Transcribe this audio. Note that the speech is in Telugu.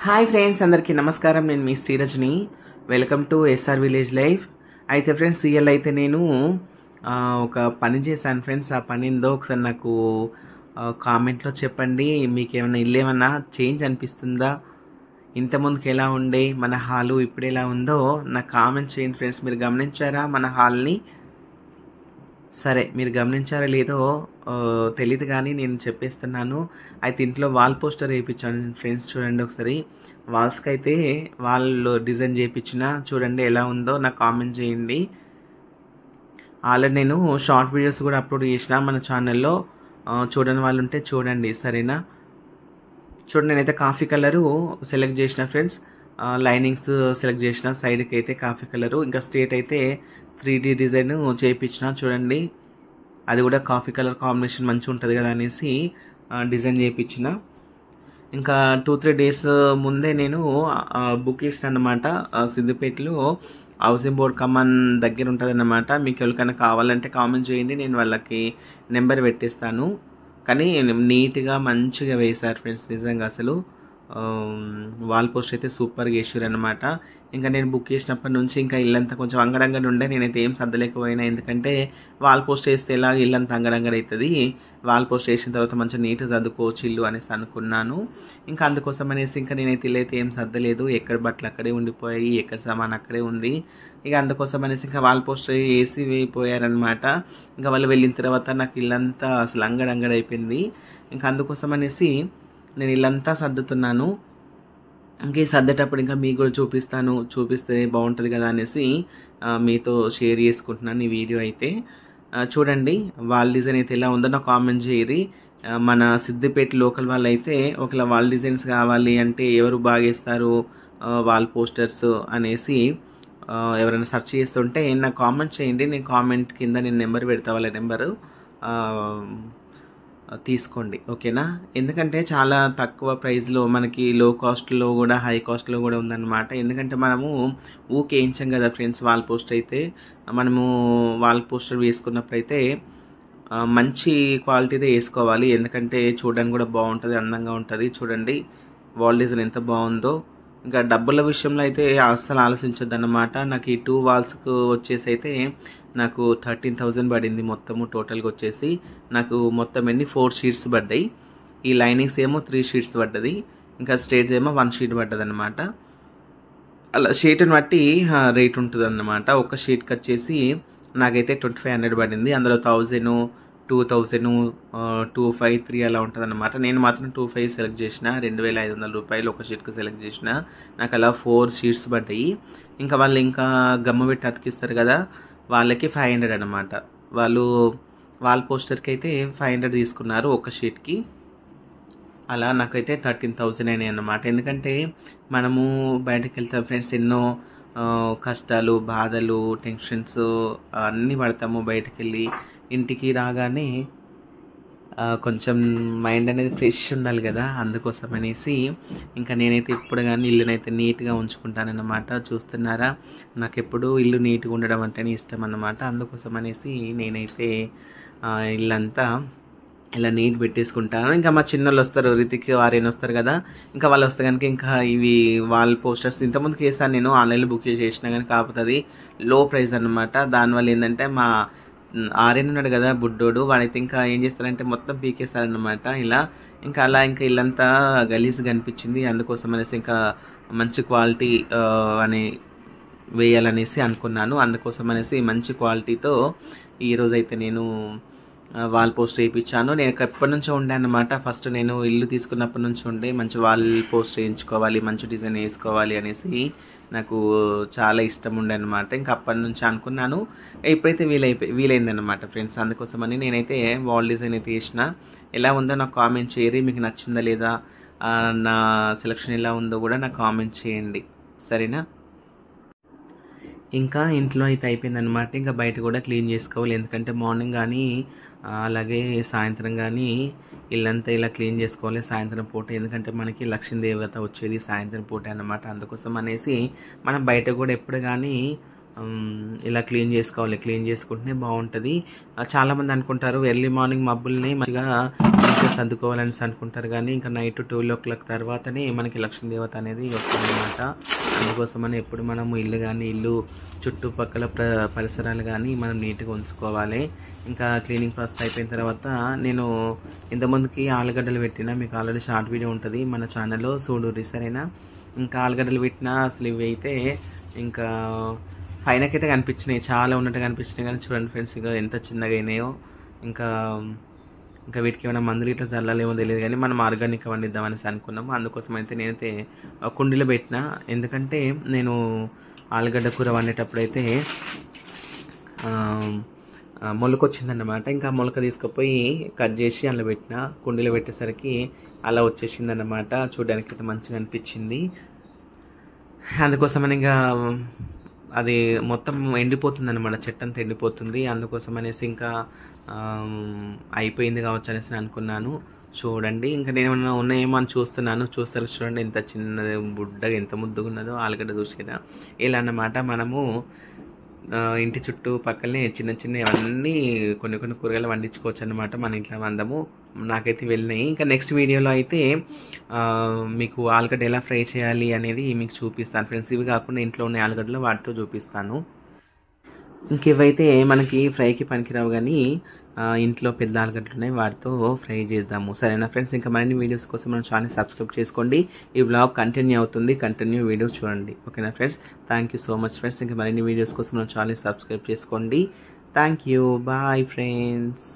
హాయ్ ఫ్రెండ్స్, అందరికీ నమస్కారం. నేను మీ Srirajani. Welcome to SR village life. అయితే ఫ్రెండ్స్, ఇవాళ అయితే నేను ఒక పని చేశాను ఫ్రెండ్స్. ఆ పని ఏందో ఒకసారి నాకు కామెంట్లో చెప్పండి. మీకు ఏమైనా ఇల్లు ఏమన్నా చేంజ్ అనిపిస్తుందా? ఇంతకుముందుకు ఎలా ఉండే మన హాలు, ఇప్పుడు ఎలా ఉందో నాకు కామెంట్ చేయండి ఫ్రెండ్స్. మీరు గమనించారా మన హాల్ని? సరే, మీరు గమనించారో లేదో తెలీదు, కానీ నేను చెప్పేస్తున్నాను. అయితే ఇంట్లో వాల్ పోస్టర్ వేయించాను ఫ్రెండ్స్. చూడండి ఒకసారి, వాల్స్కి అయితే వాళ్ళు డిజైన్ చేయించిన చూడండి ఎలా ఉందో నాకు కామెంట్ చేయండి. ఆల్రెడీ నేను షార్ట్ వీడియోస్ కూడా అప్లోడ్ చేసిన మన ఛానల్లో. చూడని వాళ్ళు ఉంటే చూడండి, సరేనా? చూడండి, నేనైతే కాఫీ కలరు సెలెక్ట్ చేసిన ఫ్రెండ్స్. లైనింగ్స్ సెలెక్ట్ చేసిన, సైడ్కి అయితే కాఫీ కలరు, ఇంకా స్ట్రేట్ అయితే 3D డిజైన్ చేయించిన. చూడండి, అది కూడా కాఫీ కలర్ కాంబినేషన్ మంచిగా ఉంటుంది కదా అనేసి డిజైన్ చేయించిన. ఇంకా 2-3 డేస్ ముందే నేను బుక్ చేసిన అన్నమాట. సిద్దిపేటలో హౌసింగ్ బోర్డ్ కమాన్ దగ్గర ఉంటుంది అన్నమాట. మీకు ఎవరికైనా కావాలంటే కామెంట్ చేయండి, నేను వాళ్ళకి నెంబర్ పెట్టేస్తాను. కానీ నీట్గా మంచిగా వేశారు ఫ్రెండ్స్, నిజంగా అసలు వాల్ పోస్ట్ అయితే సూపర్గా వేసారు అనమాట. ఇంకా నేను బుక్ చేసినప్పటి నుంచి ఇంకా ఇల్లంతా కొంచెం అంగడంగడి ఉండే. నేనైతే ఏం సర్దలేకపోయినా, ఎందుకంటే వాల్ పోస్ట్ వేస్తే ఎలా ఇల్లంతా అంగడంగడి అవుతుంది. వాల్ పోస్ట్ వేసిన తర్వాత మంచిగా నీట్గా సర్దుకోవచ్చు ఇల్లు అనేసి అనుకున్నాను. ఇంకా అందుకోసం అనేసి ఇంకా నేనైతే ఇల్లు అయితే ఏం సర్దలేదు. ఎక్కడ బట్టలు అక్కడే ఉండిపోయాయి, ఎక్కడ సామాన్ అక్కడే ఉంది. ఇక అందుకోసం అనేసి ఇంకా వాల్ పోస్ట్ వేసి పోయారనమాట. ఇంకా వాళ్ళు వెళ్ళిన తర్వాత నాకు ఇల్లంతా అసలు అంగడంగడి అయిపోయింది. ఇంకా అందుకోసం అనేసి నేను ఇల్లంతా సర్దుతున్నాను. ఇంకే సర్దేటప్పుడు ఇంకా మీకు కూడా చూపిస్తే బాగుంటుంది కదా అనేసి మీతో షేర్ చేసుకుంటున్నాను ఈ వీడియో అయితే. చూడండి, వాల్ డిజైన్ అయితే ఎలా ఉందో నాకు కామెంట్ చేయరి. మన సిద్దిపేట లోకల్ వాళ్ళు అయితే ఒకవేళ వాల్ డిజైన్స్ కావాలి అంటే ఎవరు బాగేస్తారు వాల్ పోస్టర్స్ అనేసి ఎవరైనా సెర్చ్ చేస్తుంటే నాకు కామెంట్ చేయండి. నేను కామెంట్ కింద నేను నెంబర్ పెడతా, వాళ్ళ నెంబరు తీసుకోండి, ఓకేనా? ఎందుకంటే చాలా తక్కువ ప్రైస్లో మనకి లో కాస్ట్లో కూడా హై కాస్ట్లో కూడా ఉందన్నమాట. ఎందుకంటే మనము ఊకే వేయించాం కదా ఫ్రెండ్స్ వాల్ పోస్ట్ అయితే. మనము వాల్ పోస్టర్ వేసుకున్నప్పుడు అయితే మంచి క్వాలిటీదే వేసుకోవాలి, ఎందుకంటే చూడడానికి కూడా బాగుంటుంది, అందంగా ఉంటుంది. చూడండి వాల్ డిజైన్ ఎంత బాగుందో. ఇంకా డబ్బుల విషయంలో అయితే అస్సలు ఆలోచించొద్దు అన్నమాట. నాకు ఈ 2 వాల్స్కు వచ్చేసి అయితే నాకు 13,000 పడింది మొత్తము. టోటల్గా వచ్చేసి నాకు మొత్తం 4 షీట్స్ పడ్డాయి. ఈ లైనింగ్స్ ఏమో 3 షీట్స్ పడ్డది, ఇంకా స్ట్రేట్ ఏమో 1 షీట్ పడ్డది అనమాట. అలా షీట్ని బట్టి రేట్ ఉంటుంది అన్నమాట. ఒక షీట్కి వచ్చేసి నాకైతే 2500 పడింది. అందులో 1000, 2000, 2,500, 3 అలా ఉంటుంది అనమాట. నేను మాత్రం 2,500 సెలెక్ట్ చేసిన. 2,500 రూపాయలు ఒక షీట్కి సెలెక్ట్ చేసిన. నాకు అలా 4 షీట్స్ పడ్డాయి. ఇంకా వాళ్ళు ఇంకా గమ్మ పెట్టి అతికిస్తారు కదా, వాళ్ళకి 500 అనమాట. వాళ్ళు వాల్ పోస్టర్కి అయితే 500 తీసుకున్నారు ఒక షీట్కి. అలా నాకైతే 13,000 అయినాయి అన్నమాట. ఎందుకంటే మనము బయటకు వెళ్తాం ఫ్రెండ్స్, ఎన్నో కష్టాలు, బాధలు, టెన్షన్స్ అన్నీ పడతాము. బయటకు వెళ్ళి ఇంటికి రాగానే కొంచెం మైండ్ అనేది ఫ్రెష్ ఉండాలి కదా, అందుకోసం అనేసి ఇంకా నేనైతే ఇప్పుడు కానీ ఇల్లునైతే నీట్గా ఉంచుకుంటానన్నమాట. చూస్తున్నారా, నాకు ఎప్పుడు ఇల్లు నీట్గా ఉండడం అంటేనే ఇష్టం అన్నమాట. అందుకోసం అనేసి నేనైతే ఇల్లంతా ఇలా నీట్ పెట్టేసుకుంటాను. ఇంకా మా చిన్నోళ్ళు వస్తారు, రితిక్, ఆర్యన్ వస్తారు కదా, ఇంకా వాళ్ళు వస్తే కనుక ఇంకా ఇవి వాల్ పోస్టర్స్ ఇంతకుముందుకు వేసాను నేను, ఆన్లైన్లో బుక్ చేసినా కానీ, కాకపోతే అది లో ప్రైస్ అన్నమాట. దానివల్ల ఏంటంటే మా ఆర్యన్ ఉన్నాడు కదా బుడ్డోడు, వాడైతే ఇంకా ఏం చేస్తారంటే మొత్తం పీకేస్తారనమాట ఇలా. ఇంకా అలా ఇంకా ఇల్లంతా గలీజ్గా అనిపించింది. అందుకోసం అనేసి ఇంకా మంచి క్వాలిటీ అని వేయాలనేసి అనుకున్నాను. అందుకోసం అనేసి మంచి క్వాలిటీతో ఈరోజైతే నేను వాల్ పోస్టర్ వేయించాను. నేను ఎప్పటి నుంచో ఉండే అన్నమాట. ఫస్ట్ నేను ఇల్లు తీసుకున్నప్పటి నుంచి ఉండే మంచి వాల్ పోస్టర్ వేయించుకోవాలి, మంచి డిజైన్ వేసుకోవాలి అనేసి నాకు చాలా ఇష్టం ఉండే అనమాట. ఇంకా అప్పటి నుంచి అనుకున్నాను, ఇప్పుడైతే వీలైందనమాట ఫ్రెండ్స్. అందుకోసమని నేనైతే వాల్ డిజైన్ అయితే వేసిన. ఎలా ఉందో నాకు కామెంట్ చేయరి, మీకు నచ్చిందా లేదా, నా సెలెక్షన్ ఎలా ఉందో కూడా నాకు కామెంట్ చేయండి, సరేనా? ఇంకా ఇంట్లో అయితే అయిపోయిందనమాట. ఇంకా బయట కూడా క్లీన్ చేసుకోవాలి, ఎందుకంటే మార్నింగ్ కానీ అలాగే సాయంత్రం కానీ ఇల్లంతా ఇలా క్లీన్ చేసుకోవాలి సాయంత్రం పూట. ఎందుకంటే మనకి లక్ష్మీ దేవత వచ్చేది సాయంత్రం పూట అన్నమాట. అందుకోసం అనేసి మనం బయట కూడా ఎప్పుడు కానీ ఇలా క్లీన్ చేసుకోవాలి, క్లీన్ చేసుకుంటేనే బాగుంటుంది. చాలామంది అనుకుంటారు ఎర్లీ మార్నింగ్ మబ్బుల్ని మంచిగా మంచిగా సర్దుకోవాలని అనుకుంటారు కానీ ఇంకా నైట్ 12 తర్వాతనే మనకి లక్ష్మీ దేవత అనేది వస్తుందన్నమాట. అందుకోసమని ఎప్పుడు మనము ఇల్లు కానీ ఇల్లు చుట్టుపక్కల పరిసరాలు కానీ మనం నీట్గా ఉంచుకోవాలి. ఇంకా క్లీనింగ్ ప్రాసెస్ అయిపోయిన తర్వాత నేను ఇంతకుముందుకి ఆలుగడ్డలు పెట్టిన, మీకు ఆల్రెడీ షార్ట్ వీడియో ఉంటుంది మన ఛానల్లో చూడుర్రి సరేనా. ఇంకా ఆలుగడ్డలు పెట్టిన అసలు ఇవి అయితే ఇంకా పైనకైతే కనిపించినాయి, చాలా ఉన్నట్టుగా కనిపించినాయి కానీ చూడండి ఫ్రెండ్స్ ఇక ఎంత చిన్నగా అయినాయో. ఇంకా ఇంకా వీటికి ఏమైనా మందులు ఇట్లా చల్లాలేమో తెలియదు కానీ మనం ఆర్గానిక్ వండిద్దామనేసి అనుకున్నాము. అందుకోసం అయితే నేనైతే కుండీలో పెట్టిన, ఎందుకంటే నేను ఆలుగడ్డ కూర వండేటప్పుడు అయితే మొలక వచ్చిందన్నమాట. ఇంకా మొలక తీసుకుపోయి కట్ చేసి అందులో పెట్టిన, కుండీలో పెట్టేసరికి అలా వచ్చేసిందన్నమాట. చూడడానికి అయితే మంచిగా అనిపించింది. అందుకోసమని ఇంకా అది మొత్తం ఎండిపోతుంది అన్నమాట, చెట్టు అంతా ఎండిపోతుంది. అందుకోసం అనేసి ఇంకా అయిపోయింది కావచ్చు అనేసి అనుకున్నాను. చూడండి ఇంకా నేను ఉన్నాయేమో అని చూస్తారు చూడండి ఎంత చిన్నది బుడ్డగా ఎంత ముద్దుగా ఉన్నదో ఆలుగడ్డ చూసేదా. ఇలా అన్నమాట మనము ఇంటి చుట్టూ పక్కనే చిన్న చిన్న అన్నీ కొన్ని కూరగాయలు వండించుకోవచ్చు అనమాట మన ఇంట్లో అందము. నాకైతే వెళ్ళినాయి. ఇంకా నెక్స్ట్ వీడియోలో అయితే మీకు ఆలుగడ్డ ఎలా ఫ్రై చేయాలి అనేది మీకు చూపిస్తాను ఫ్రెండ్స్. ఇవి కాకుండా ఇంట్లో ఉన్న ఆలుగడ్డలు వాటితో చూపిస్తాను. ఇంకేవైతే మనకి ఫ్రైకి పనికిరావు కానీ ఇంట్లో పెద్ద ఆలుగడ్డలు ఉన్నాయి, వాటితో ఫ్రై చేద్దాము సరేనా ఫ్రెండ్స్. ఇంకా మరిన్ని వీడియోస్ కోసం మన ఛానల్ సబ్స్క్రైబ్ చేసుకోండి. ఈ బ్లాగ్ కంటిన్యూ అవుతుంది, కంటిన్యూ వీడియోస్ చూడండి ఓకేనా friends. Thank you so much friends. ఇంకా మరిన్ని వీడియోస్ కోసం మన ఛానల్ సబ్స్క్రైబ్ చేసుకోండి. Thank you, bye friends.